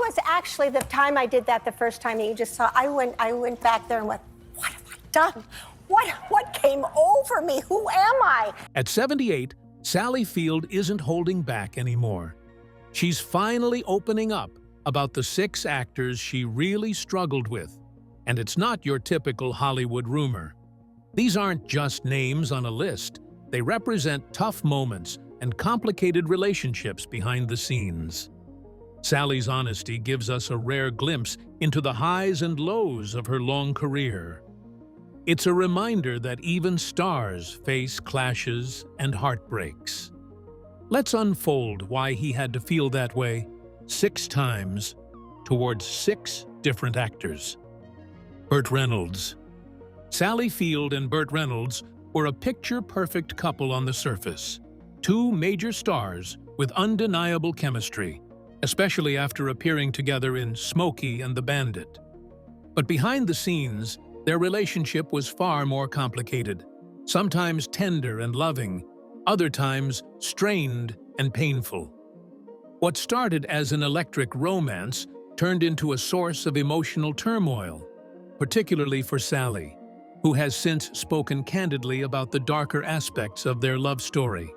was actually the time I did that the first time that you just saw. I went back there and went, what have I done? What came over me? Who am I? At 78, Sally Field isn't holding back anymore. She's finally opening up about the 6 actors she really struggled with. And it's not your typical Hollywood rumor. These aren't just names on a list. They represent tough moments and complicated relationships behind the scenes. Sally's honesty gives us a rare glimpse into the highs and lows of her long career. It's a reminder that even stars face clashes and heartbreaks. Let's unfold why he had to feel that way 6 times towards 6 different actors. Burt Reynolds. Sally Field and Burt Reynolds were a picture-perfect couple on the surface. 2 major stars with undeniable chemistry, especially after appearing together in Smokey and the Bandit. But behind the scenes, their relationship was far more complicated, sometimes tender and loving, other times strained and painful. What started as an electric romance turned into a source of emotional turmoil, particularly for Sally, who has since spoken candidly about the darker aspects of their love story.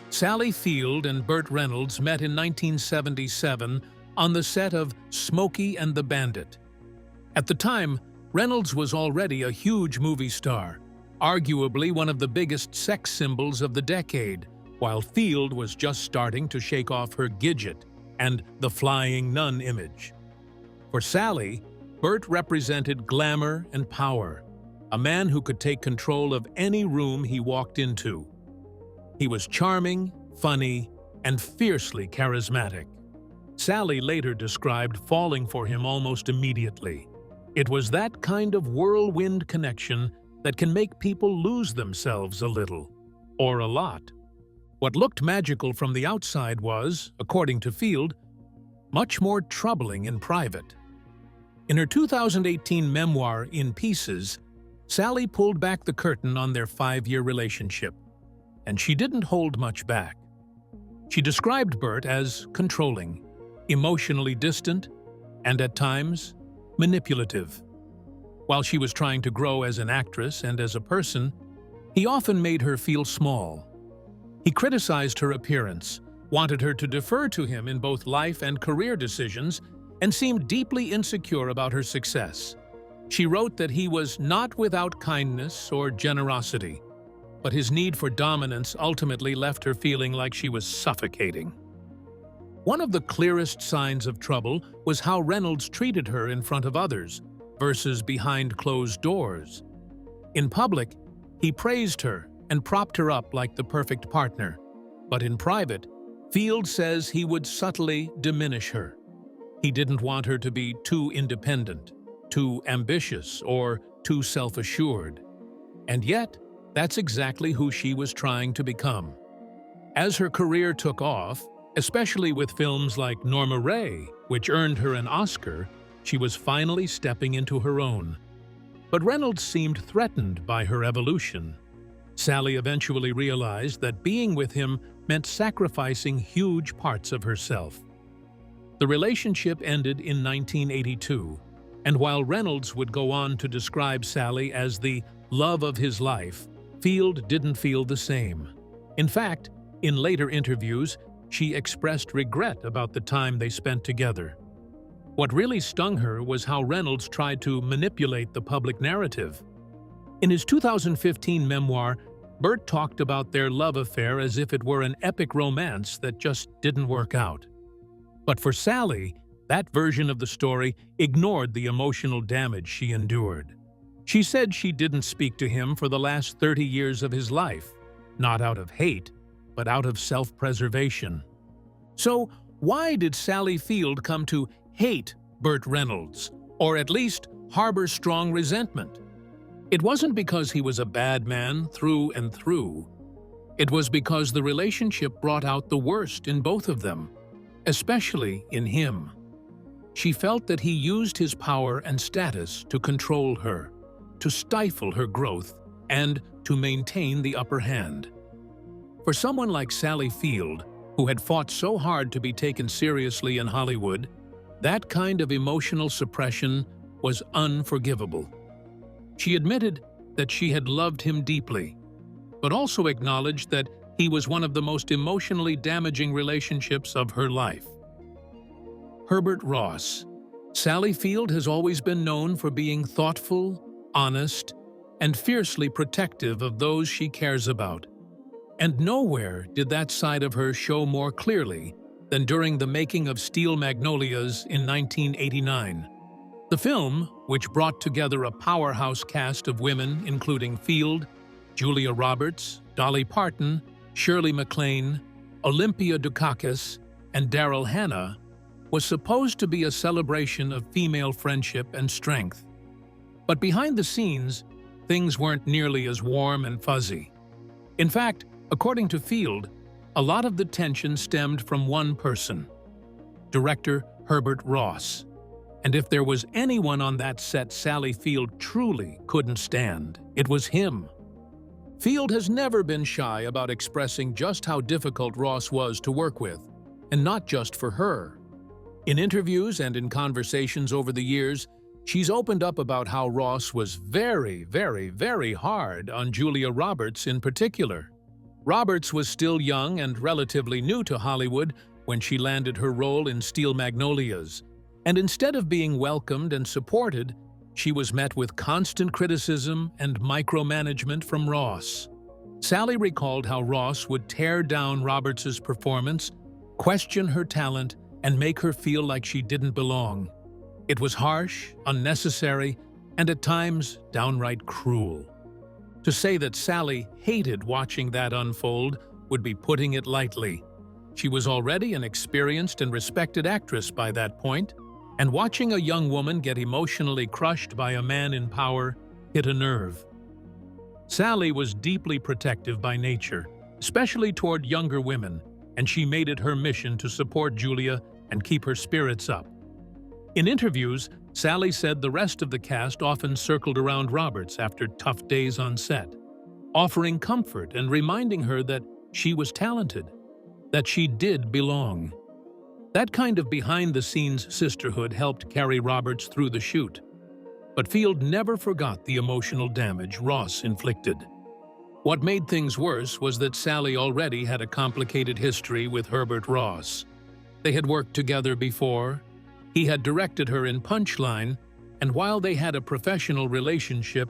Sally Field and Burt Reynolds met in 1977 on the set of Smokey and the Bandit. At the time, Reynolds was already a huge movie star, arguably one of the biggest sex symbols of the decade, while Field was just starting to shake off her Gidget and the flying nun image. For Sally, Burt represented glamour and power, a man who could take control of any room he walked into. He was charming, funny, and fiercely charismatic. Sally later described falling for him almost immediately. It was that kind of whirlwind connection that can make people lose themselves a little, or a lot. What looked magical from the outside was, according to Field, much more troubling in private. In her 2018 memoir, In Pieces, Sally pulled back the curtain on their 5-year relationship, and she didn't hold much back. She described Burt as controlling, emotionally distant, and at times, manipulative. While she was trying to grow as an actress and as a person, he often made her feel small. He criticized her appearance, wanted her to defer to him in both life and career decisions, and seemed deeply insecure about her success. She wrote that he was not without kindness or generosity, but his need for dominance ultimately left her feeling like she was suffocating. One of the clearest signs of trouble was how Reynolds treated her in front of others versus behind closed doors. In public, he praised her and propped her up like the perfect partner, but in private, Field says he would subtly diminish her. He didn't want her to be too independent, too ambitious, or too self-assured. And yet, that's exactly who she was trying to become. As her career took off, especially with films like Norma Ray, which earned her an Oscar, she was finally stepping into her own. But Reynolds seemed threatened by her evolution. Sally eventually realized that being with him meant sacrificing huge parts of herself. The relationship ended in 1982, and while Reynolds would go on to describe Sally as the love of his life, Field didn't feel the same. In fact, in later interviews, she expressed regret about the time they spent together. What really stung her was how Reynolds tried to manipulate the public narrative. In his 2015 memoir, Burt talked about their love affair as if it were an epic romance that just didn't work out. But for Sally, that version of the story ignored the emotional damage she endured. She said she didn't speak to him for the last 30 years of his life, not out of hate, but out of self-preservation. So, why did Sally Field come to hate Burt Reynolds, or at least harbor strong resentment? It wasn't because he was a bad man through and through. It was because the relationship brought out the worst in both of them, especially in him. She felt that he used his power and status to control her, to stifle her growth, and to maintain the upper hand. For someone like Sally Field, who had fought so hard to be taken seriously in Hollywood, That kind of emotional suppression was unforgivable. She admitted that she had loved him deeply, but also acknowledged that he was one of the most emotionally damaging relationships of her life. Herbert Ross. Sally Field has always been known for being thoughtful, honest, and fiercely protective of those she cares about. And nowhere did that side of her show more clearly than during the making of Steel Magnolias in 1989. The film, which brought together a powerhouse cast of women including Field, Julia Roberts, Dolly Parton, Shirley MacLaine, Olympia Dukakis, and Daryl Hannah, was supposed to be a celebration of female friendship and strength. But behind the scenes, things weren't nearly as warm and fuzzy. In fact, according to Field, a lot of the tension stemmed from one person, director Herbert Ross. And if there was anyone on that set Sally Field truly couldn't stand, it was him. Field has never been shy about expressing just how difficult Ross was to work with, and not just for her. In interviews and in conversations over the years, she's opened up about how Ross was very, very, very hard on Julia Roberts in particular. Roberts was still young and relatively new to Hollywood when she landed her role in Steel Magnolias, and instead of being welcomed and supported, she was met with constant criticism and micromanagement from Ross. Sally recalled how Ross would tear down Roberts's performance, question her talent, and make her feel like she didn't belong. It was harsh, unnecessary, and at times downright cruel. To say that Sally hated watching that unfold would be putting it lightly. She was already an experienced and respected actress by that point, and watching a young woman get emotionally crushed by a man in power hit a nerve. Sally was deeply protective by nature, especially toward younger women, and she made it her mission to support Julia and keep her spirits up. In interviews, Sally said the rest of the cast often circled around Roberts after tough days on set, offering comfort and reminding her that she was talented, that she did belong. That kind of behind-the-scenes sisterhood helped carry Roberts through the shoot. But Field never forgot the emotional damage Ross inflicted. What made things worse was that Sally already had a complicated history with Herbert Ross. They had worked together before, he had directed her in Punchline, and while they had a professional relationship,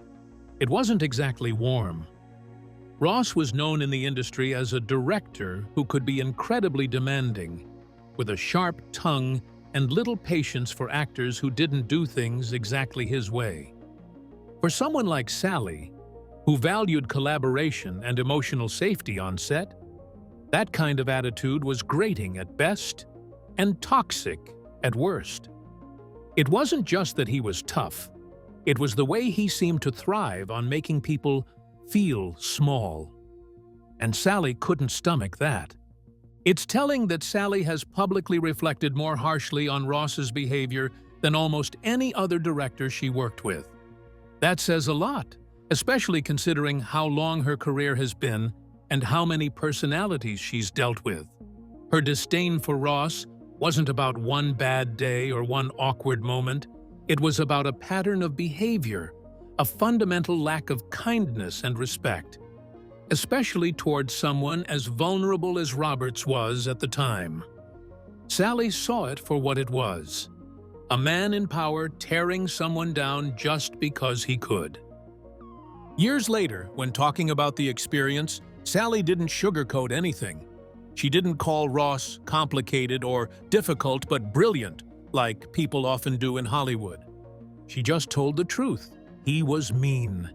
it wasn't exactly warm. Ross was known in the industry as a director who could be incredibly demanding, with a sharp tongue and little patience for actors who didn't do things exactly his way. For someone like Sally, who valued collaboration and emotional safety on set, that kind of attitude was grating at best and toxic at worst. It wasn't just that he was tough, it was the way he seemed to thrive on making people feel small. And Sally couldn't stomach that. It's telling that Sally has publicly reflected more harshly on Ross's behavior than almost any other director she worked with. That says a lot, especially considering how long her career has been and how many personalities she's dealt with. Her disdain for Ross wasn't about one bad day or one awkward moment. It was about a pattern of behavior, a fundamental lack of kindness and respect, especially towards someone as vulnerable as Roberts was at the time. Sally saw it for what it was: a man in power tearing someone down just because he could. Years later, when talking about the experience, Sally didn't sugarcoat anything. She didn't call Ross complicated or difficult but brilliant, like people often do in Hollywood. She just told the truth. He was mean.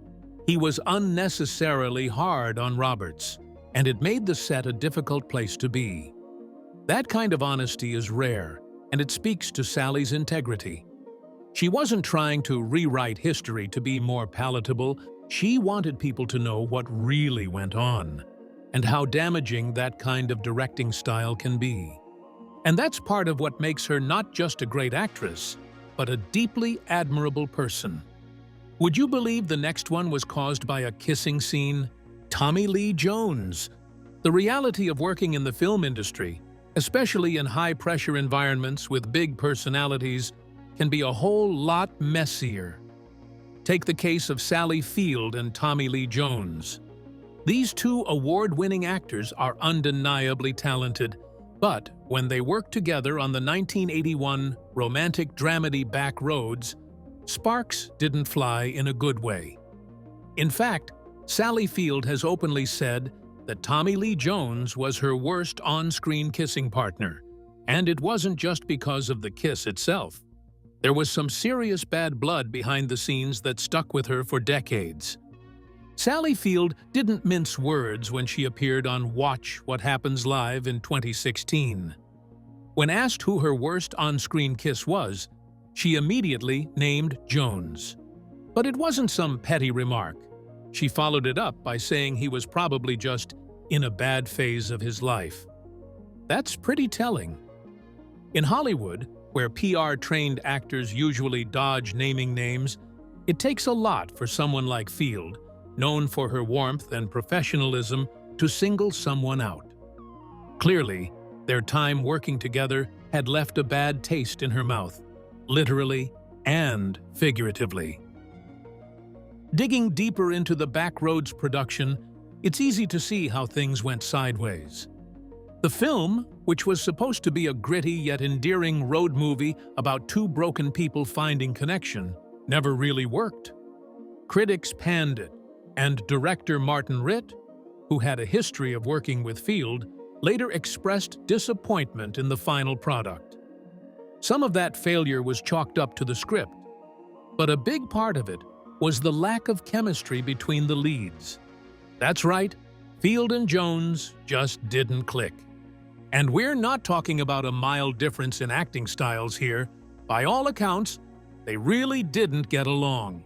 He was unnecessarily hard on Roberts, and it made the set a difficult place to be. That kind of honesty is rare, and it speaks to Sally's integrity. She wasn't trying to rewrite history to be more palatable. She wanted people to know what really went on, and how damaging that kind of directing style can be. And that's part of what makes her not just a great actress, but a deeply admirable person. Would you believe the next one was caused by a kissing scene? Tommy Lee Jones. The reality of working in the film industry especially in high-pressure environments with big personalities, can be a whole lot messier. Take the case of Sally Field and Tommy Lee Jones. These two award-winning actors are undeniably talented, but when they worked together on the 1981 romantic dramedy Back Roads, sparks didn't fly in a good way. In fact, Sally Field has openly said that Tommy Lee Jones was her worst on-screen kissing partner, and it wasn't just because of the kiss itself. There was some serious bad blood behind the scenes that stuck with her for decades. Sally Field didn't mince words when she appeared on Watch What Happens Live in 2016. When asked who her worst on-screen kiss was, she immediately named Jones. But it wasn't some petty remark. She followed it up by saying he was probably just in a bad phase of his life. That's pretty telling. In Hollywood, where PR-trained actors usually dodge naming names, it takes a lot for someone like Field, known for her warmth and professionalism, to single someone out. Clearly, their time working together had left a bad taste in her mouth, literally and figuratively. Digging deeper into the Back Roads production, it's easy to see how things went sideways. The film, which was supposed to be a gritty yet endearing road movie about two broken people finding connection, never really worked. Critics panned it, and director Martin Ritt, who had a history of working with Field, later expressed disappointment in the final product. Some of that failure was chalked up to the script, but a big part of it was the lack of chemistry between the leads. That's right, Field and Jones just didn't click. And we're not talking about a mild difference in acting styles here. By all accounts, they really didn't get along.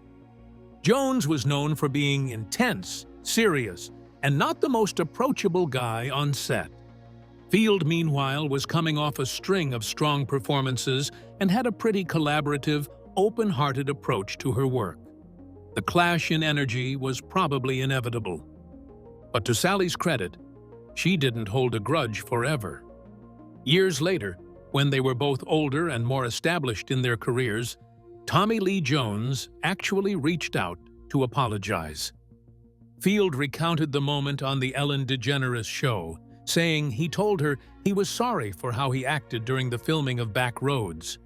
Jones was known for being intense, serious, and not the most approachable guy on set. Field, meanwhile, was coming off a string of strong performances and had a pretty collaborative, open-hearted approach to her work. The clash in energy was probably inevitable. But to Sally's credit, she didn't hold a grudge forever. Years later, when they were both older and more established in their careers, Tommy Lee Jones actually reached out to apologize. Field recounted the moment on the Ellen DeGeneres show, saying he told her he was sorry for how he acted during the filming of Back Roads.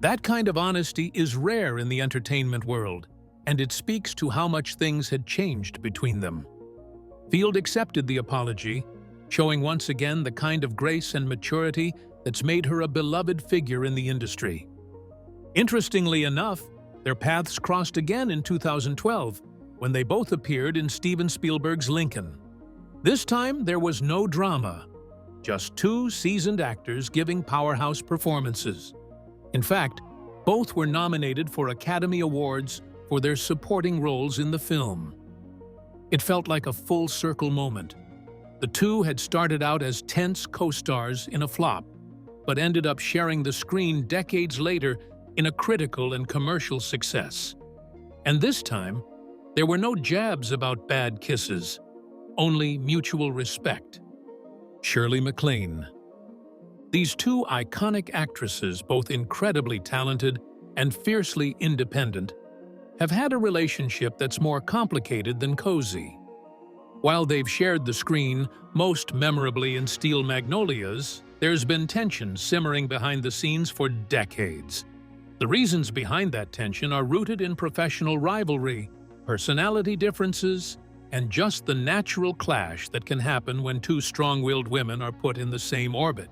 That kind of honesty is rare in the entertainment world, and it speaks to how much things had changed between them. Field accepted the apology, showing once again the kind of grace and maturity that's made her a beloved figure in the industry. Interestingly enough, their paths crossed again in 2012, when they both appeared in Steven Spielberg's Lincoln. This time, there was no drama, just two seasoned actors giving powerhouse performances. In fact, both were nominated for Academy Awards for their supporting roles in the film. It felt like a full-circle moment. The two had started out as tense co-stars in a flop, but ended up sharing the screen decades later in a critical and commercial success. And this time, there were no jabs about bad kisses, only mutual respect. Shirley MacLaine. These two iconic actresses, both incredibly talented and fiercely independent, have had a relationship that's more complicated than cozy. While they've shared the screen, most memorably in Steel Magnolias, there's been tension simmering behind the scenes for decades. The reasons behind that tension are rooted in professional rivalry, personality differences, and just the natural clash that can happen when two strong-willed women are put in the same orbit.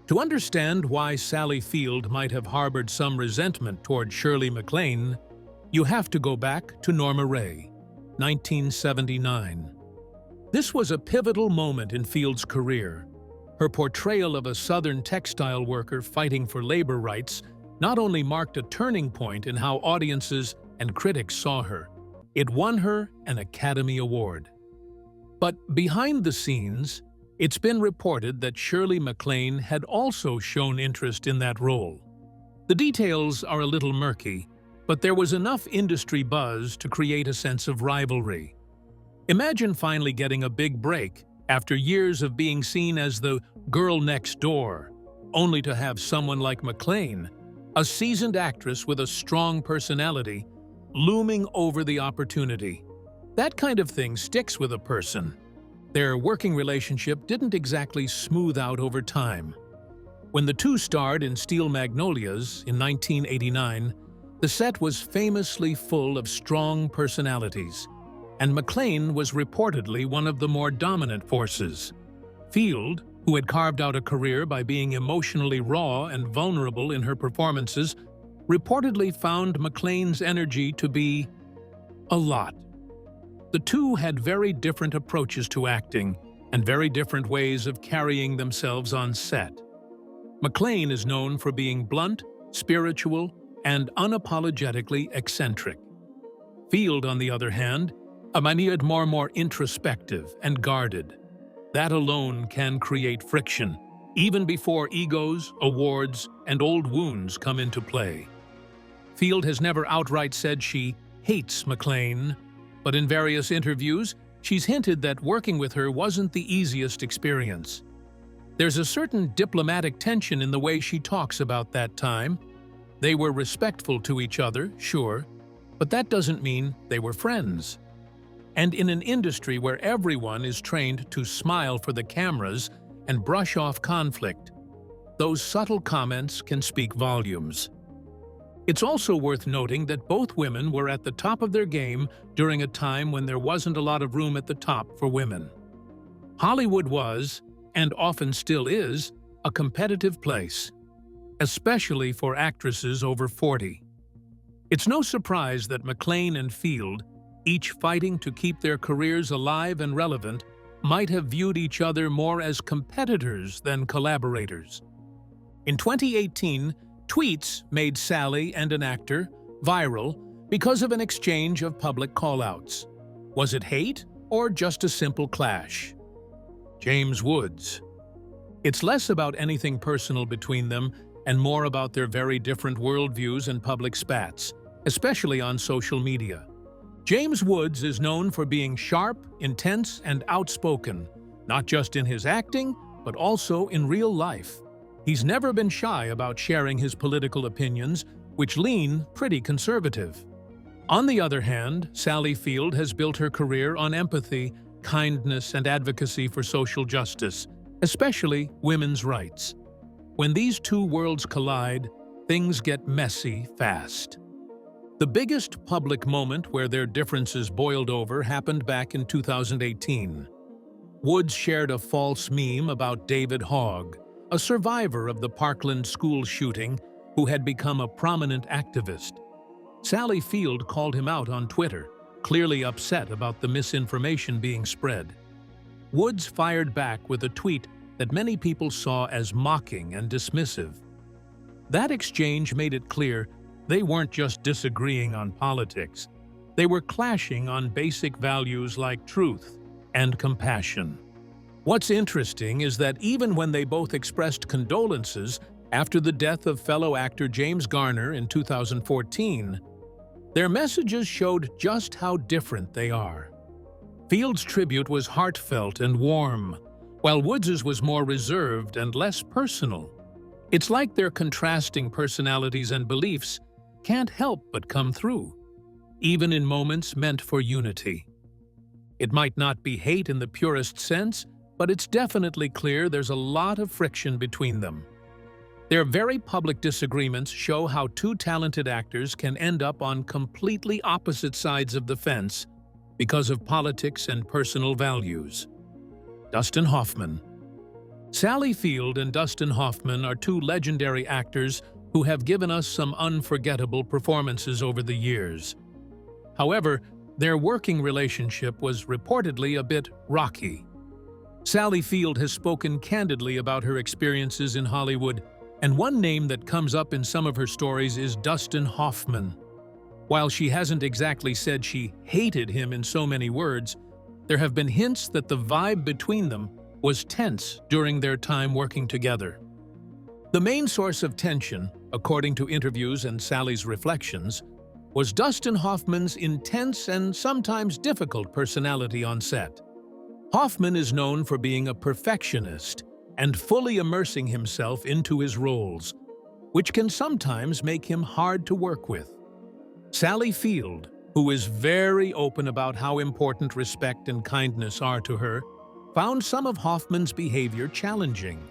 To understand why Sally Field might have harbored some resentment toward Shirley MacLaine, you have to go back to Norma Rae, 1979. This was a pivotal moment in Field's career. Her portrayal of a Southern textile worker fighting for labor rights not only marked a turning point in how audiences and critics saw her, it won her an Academy Award. But behind the scenes, it's been reported that Shirley MacLaine had also shown interest in that role. The details are a little murky, but there was enough industry buzz to create a sense of rivalry. Imagine finally getting a big break After years of being seen as the girl next door, only to have someone like McLean, a seasoned actress with a strong personality, looming over the opportunity. That kind of thing sticks with a person. Their working relationship didn't exactly smooth out over time. When the two starred in Steel Magnolias in 1989, the set was famously full of strong personalities, and McLean was reportedly one of the more dominant forces. Field, who had carved out a career by being emotionally raw and vulnerable in her performances, reportedly found McLean's energy to be a lot. The two had very different approaches to acting and very different ways of carrying themselves on set. McLean is known for being blunt, spiritual, and unapologetically eccentric. Field, on the other hand, appeared more introspective and guarded. That alone can create friction, even before egos, awards, and old wounds come into play. Field has never outright said she hates McLean, but in various interviews, she's hinted that working with her wasn't the easiest experience. There's a certain diplomatic tension in the way she talks about that time. They were respectful to each other, sure, but that doesn't mean they were friends. And in an industry where everyone is trained to smile for the cameras and brush off conflict, those subtle comments can speak volumes. It's also worth noting that both women were at the top of their game during a time when there wasn't a lot of room at the top for women. Hollywood was, and often still is, a competitive place, especially for actresses over 40. It's no surprise that McLean and Field, each fighting to keep their careers alive and relevant, might have viewed each other more as competitors than collaborators. In 2018, tweets made Sally and an actor viral because of an exchange of public call-outs. Was it hate or just a simple clash? James Woods. It's less about anything personal between them and more about their very different worldviews and public spats, especially on social media. James Woods is known for being sharp, intense, and outspoken, not just in his acting, but also in real life. He's never been shy about sharing his political opinions, which lean pretty conservative. On the other hand, Sally Field has built her career on empathy, kindness, and advocacy for social justice, especially women's rights. When these two worlds collide, things get messy fast. The biggest public moment where their differences boiled over happened back in 2018. Woods shared a false meme about David Hogg, a survivor of the Parkland school shooting who had become a prominent activist. Sally Field called him out on Twitter, clearly upset about the misinformation being spread. Woods fired back with a tweet that many people saw as mocking and dismissive. That exchange made it clear they weren't just disagreeing on politics. They were clashing on basic values like truth and compassion. What's interesting is that even when they both expressed condolences after the death of fellow actor James Garner in 2014, their messages showed just how different they are. Field's tribute was heartfelt and warm, while Woods's was more reserved and less personal. It's like their contrasting personalities and beliefs can't help but come through, even in moments meant for unity. It might not be hate in the purest sense, but it's definitely clear there's a lot of friction between them. Their very public disagreements show how two talented actors can end up on completely opposite sides of the fence because of politics and personal values. Dustin Hoffman. Sally Field and Dustin Hoffman are two legendary actors who have given us some unforgettable performances over the years. However, their working relationship was reportedly a bit rocky. Sally Field has spoken candidly about her experiences in Hollywood, and one name that comes up in some of her stories is Dustin Hoffman. While she hasn't exactly said she hated him in so many words, there have been hints that the vibe between them was tense during their time working together. The main source of tension, according to interviews and Sally's reflections, was Dustin Hoffman's intense and sometimes difficult personality on set. Hoffman is known for being a perfectionist and fully immersing himself into his roles, which can sometimes make him hard to work with. Sally Field, who is very open about how important respect and kindness are to her, found some of Hoffman's behavior challenging.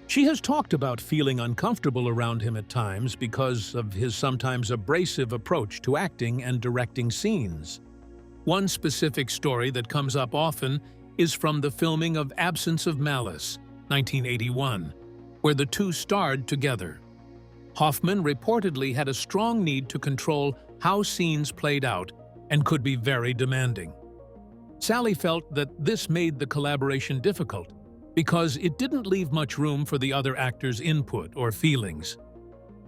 She has talked about feeling uncomfortable around him at times because of his sometimes abrasive approach to acting and directing scenes. One specific story that comes up often is from the filming of Absence of Malice, 1981, where the two starred together. Hoffman reportedly had a strong need to control how scenes played out and could be very demanding. Sally felt that this made the collaboration difficult because it didn't leave much room for the other actor's input or feelings.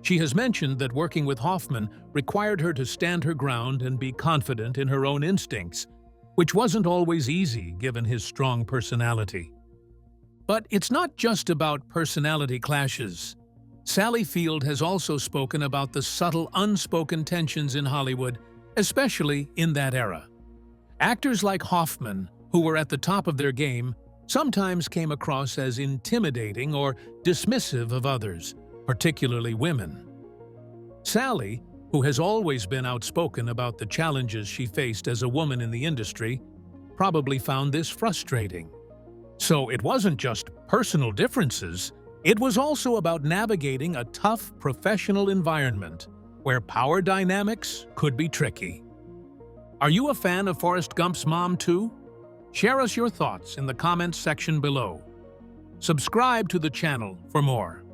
She has mentioned that working with Hoffman required her to stand her ground and be confident in her own instincts, which wasn't always easy given his strong personality. But it's not just about personality clashes. Sally Field has also spoken about the subtle, unspoken tensions in Hollywood, especially in that era. Actors like Hoffman, who were at the top of their game, sometimes came across as intimidating or dismissive of others, particularly women. Sally, who has always been outspoken about the challenges she faced as a woman in the industry, probably found this frustrating. So it wasn't just personal differences, it was also about navigating a tough professional environment where power dynamics could be tricky. Are you a fan of Forrest Gump's mom too? Share us your thoughts in the comments section below. Subscribe to the channel for more.